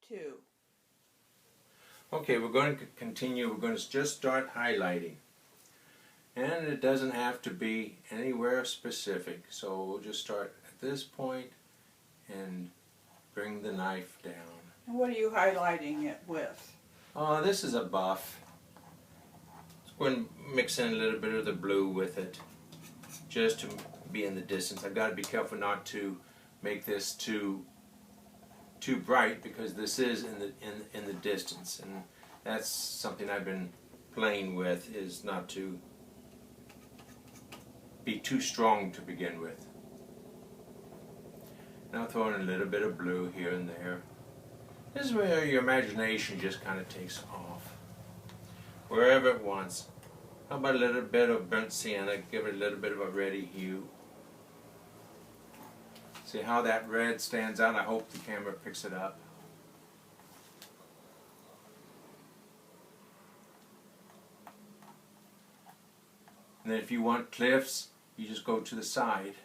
2. Okay, we're going to continue. We're going to just start highlighting. And it doesn't have to be anywhere specific. So we'll just start at this point and bring the knife down. And what are you highlighting it with? This is a buff. Let's go and mix in a little bit of the blue with it, just to be in the distance. I've got to be careful not to make this too bright, because this is in the distance, and that's something I've been playing with, is not to be too strong to begin with. Now throw in a little bit of blue here and there. This is where your imagination just kind of takes off, wherever it wants. How about a little bit of burnt sienna? Give it a little bit of a reddy hue. See how that red stands out? I hope the camera picks it up. And then if you want cliffs, you just go to the side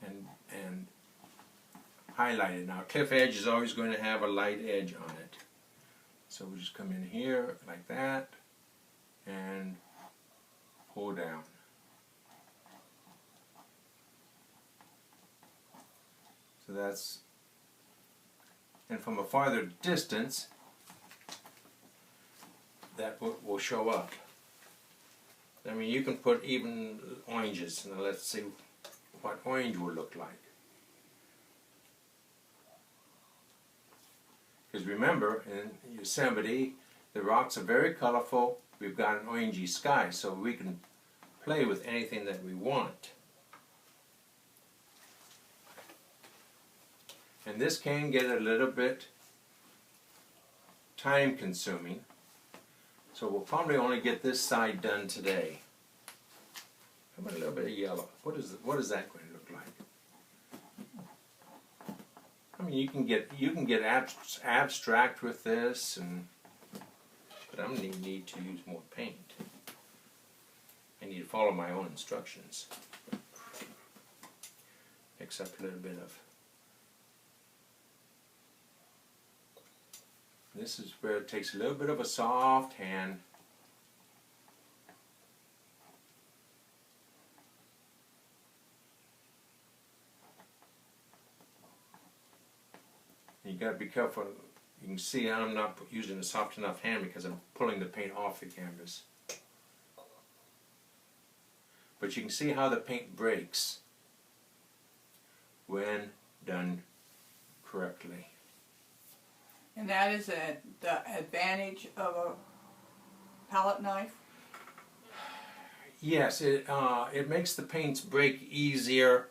and highlight it. Now, a cliff edge is always going to have a light edge on it. So we just come in here like that and pull down. So that's, and from a farther distance, that will show up. I mean, you can put even oranges. Now let's see what orange will look like. Because remember, in Yosemite, the rocks are very colorful. We've got an orangey sky, so we can play with anything that we want. And this can get a little bit time consuming. So we'll probably only get this side done today. How about a little bit of yellow? What is that going to look like? I mean, you can get abstract with this, but I'm going to need to use more paint. I need to follow my own instructions. Mix up a little bit of. This is where it takes a little bit of a soft hand. You got to be careful. You can see I'm not using a soft enough hand because I'm pulling the paint off the canvas. But you can see how the paint breaks when done correctly. And that is the advantage of a palette knife? Yes, it makes the paints break easier.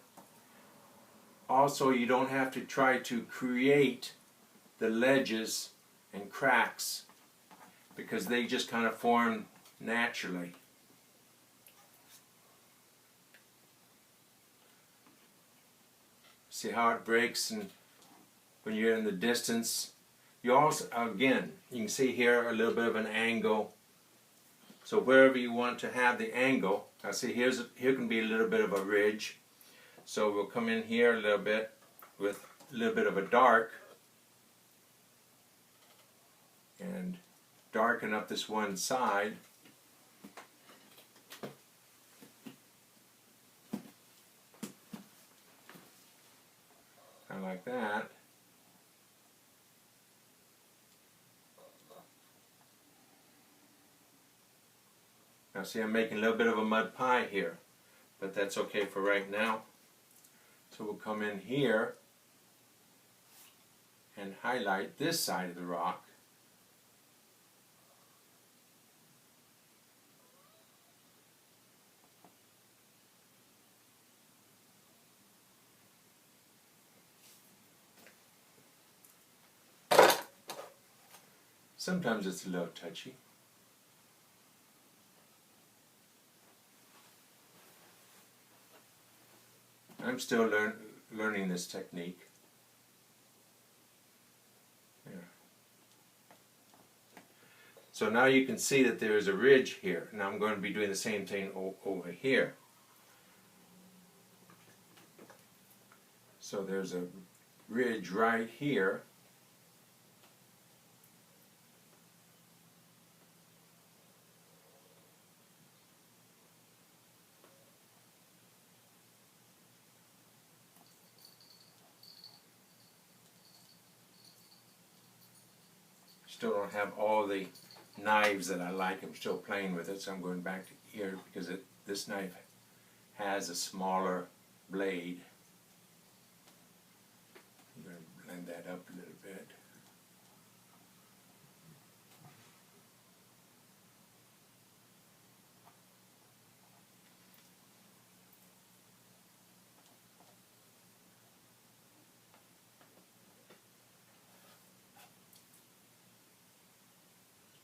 Also, you don't have to try to create the ledges and cracks, because they just kind of form naturally. See how it breaks, and when you're in the distance. You also, again, you can see here a little bit of an angle. So wherever you want to have the angle, now see here can be a little bit of a ridge. So we'll come in here a little bit with a little bit of a dark and darken up this one side. Kind of like that. Now see, I'm making a little bit of a mud pie here, but that's okay for right now. So we'll come in here and highlight this side of the rock. Sometimes it's a little touchy. I'm still learning this technique. Yeah. So now you can see that there is a ridge here. Now I'm going to be doing the same thing over here. So there's a ridge right here. still don't have all the knives that I like. I'm still playing with it, so I'm going back to here because this knife has a smaller blade. I'm going to blend that up a little bit.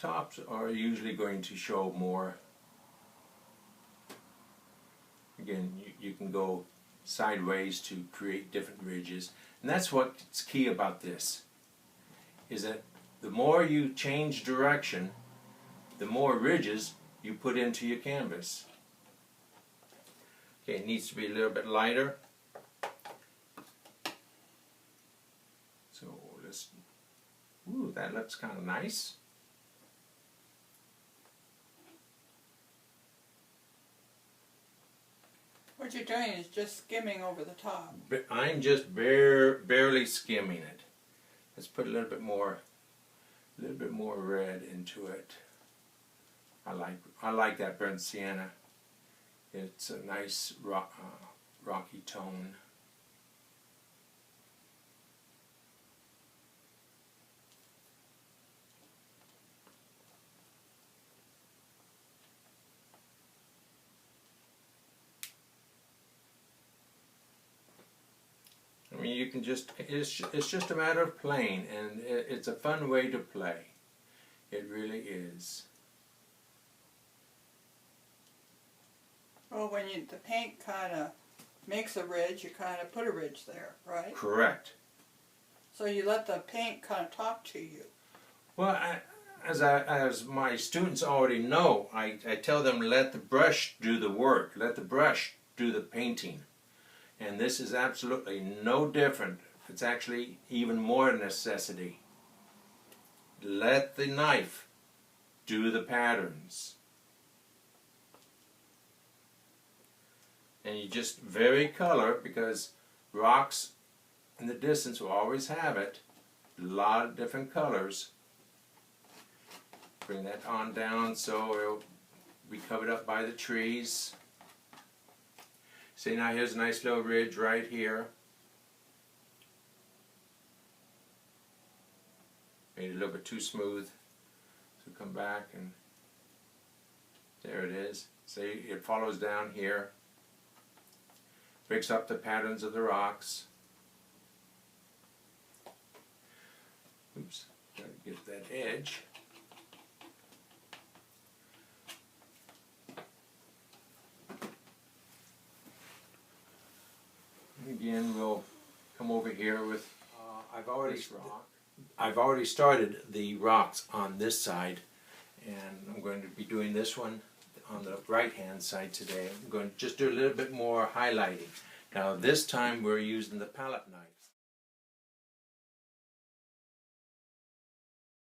Tops are usually going to show more. Again, you can go sideways to create different ridges, and that's what's key about this, is that the more you change direction, the more ridges you put into your canvas. Okay, it needs to be a little bit lighter. So let's, ooh, that looks kind of nice. What you're doing is just skimming over the top. I'm just barely skimming it. Let's put a little bit more red into it. I like that burnt sienna. It's a nice rocky tone. I mean, you can just, it's just a matter of playing, and it's a fun way to play. It really is. Well, when the paint kind of makes a ridge, you kind of put a ridge there, right? Correct. So you let the paint kind of talk to you. Well, as my students already know, I tell them let the brush do the work, let the brush do the painting. And this is absolutely no different. It's actually even more a necessity. Let the knife do the patterns. And you just vary color, because rocks in the distance will always have it. A lot of different colors. Bring that on down so it'll be covered up by the trees. See, now here's a nice little ridge right here. Made it a little bit too smooth. So come back and there it is. See, it follows down here. Breaks up the patterns of the rocks. Oops, gotta get that edge. Again, we'll come over here with I've already started the rocks on this side, and I'm going to be doing this one on the right hand side today. I'm going to just do a little bit more highlighting. Now this time we're using the palette knife.